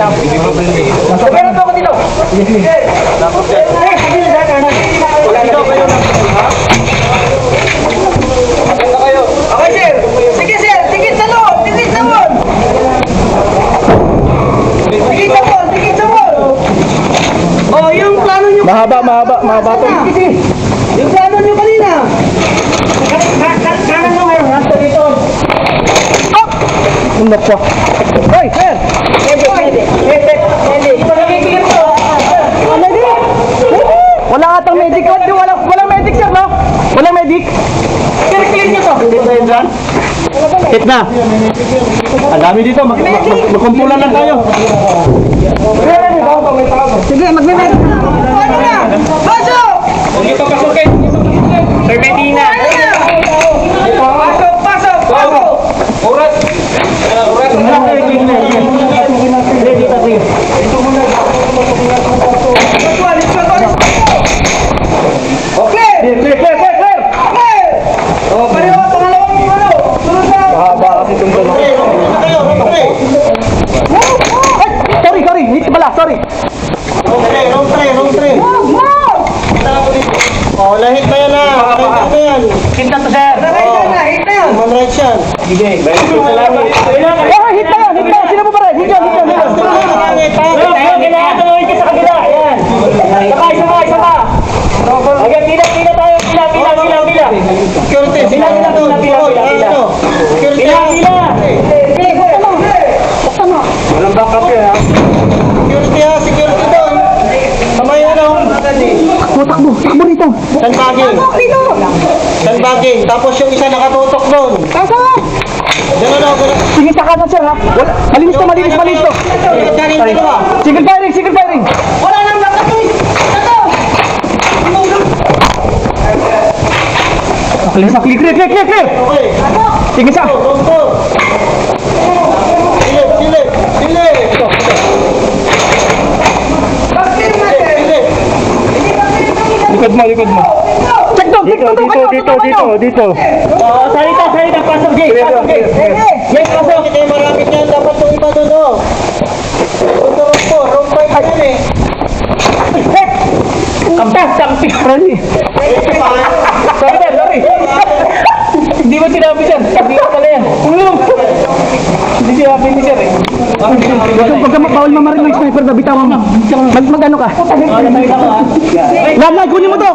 Pero ito ko dito. Okay, sir. Sige, sir. Tikit sa loob. Tikit sa loob. Tikit sa loob. Tikit sa loob. Oh, yung plano nyo. Mahaba to. Yung plano nyo kanina. Kanan mo ngayon. Nasa dito. Ano po? Hoy, sir! Wala atang medic. Walang medic, sir, no? Walang medic. Clear nyo to. Hit na. Ang dami dito. Magkumpulan lang tayo. Sige, magme-medic. Ano na? Pasok! Hindi pa pasukin. Sir Medina. Pasok, pasok, pasok! Oras. Clear. Oh, pareho, pangalawang ano? Sunod na! Mahaba kasi itong tanong. Sorry. Hit pala, sorry. Wrong tray. Oh, lahit pa yan na. Nakakita ko yan. Hit na to, sir. Hit na yan! Human rights yan. Sige. Hit na yan. Sino mo pa rin? Hit yan. Kailangan mo hit sa kabila. Ayan. Saka. Hanggang pila tayo. Pila. Security. Pila. Walang backup yan, ha? Security doon. Kamay ano? Takbo dito. Sandbagging. Tapos yung isa nakatutok doon. Ganun. Sige, sa kanan, sir, ha? Malinis to. Diyan yung dalawa. Single firing. Wala nang nakatuloy! Ito! Clear. Okay. Sige, sa. Wrong to. Sili. Bakit natin? Likod mo. Check down. Dito. Salita. Pasok, Jay. Yes, pasok. Hindi marami niyan. Dapat yung iba doon. Wrong right yan eh. Kampi. Sorry. Hindi mo sinabi dyan. Hindi ko pala yan. Hindi sinabi ni sir, eh. Pagka bawal mamarin ng sniper na bitawan mo. Mag-ano ka? Lad, kunin mo to!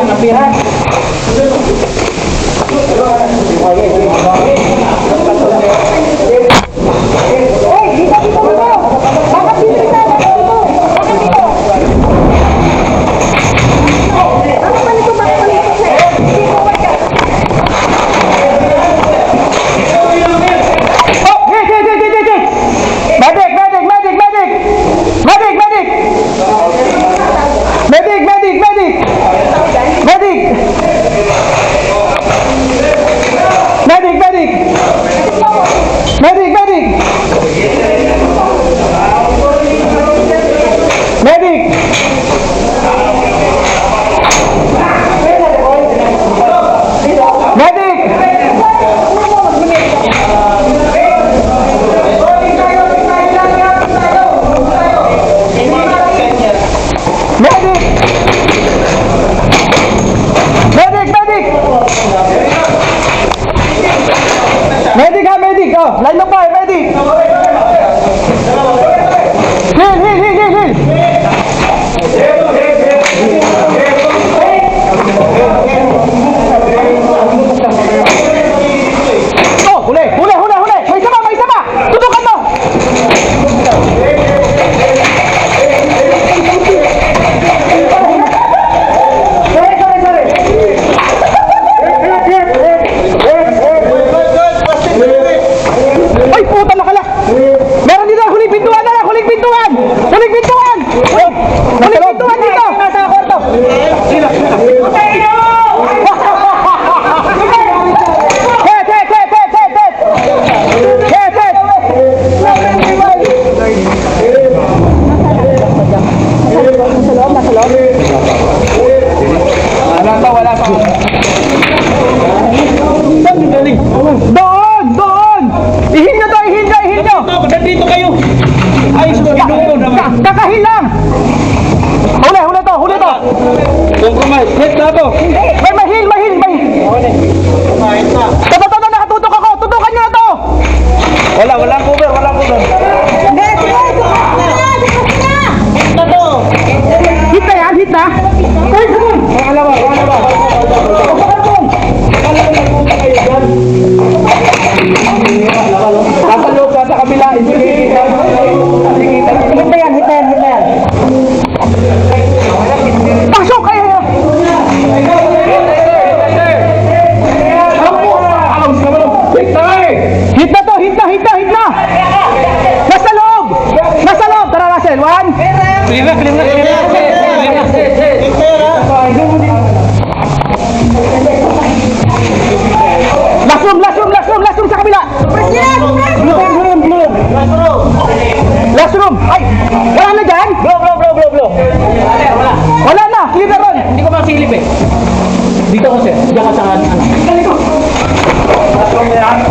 Kampihan. Medic! Oh, line up fire, medic! Oh, huli! May isa pa! Tutukan mo! Ay, puta nakala! Meron dito, huling pintuan dito! Huling pintuan dito! Nasa kwarto! Wala pa. Doon! Ihit Nasa loob, nasa kabila. Hindi kita. Hit na yan, hit na yan, hit na yan. Pasok kayo! Hit na to, hit na, hit na, hit na! Nasa loob! Nasa loob! Tara, Russell. One! Clear na, clear na, clear na. Ito yan ha. Last room, last room, last room, last room sa kabila! Last room! Ay! Wala na dyan? Blow. Wala na, clear na ron! Hindi ko masilip eh. Dito ko sir. Diyan ka sa ano.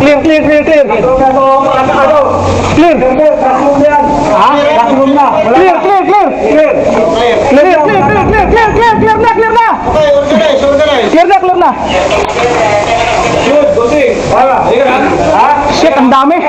Clear. Clear. Clear. Ha? Last room na. Clear na. Okay, organize. Clear na. Good, good. Para. Ha? Shit, ang dami.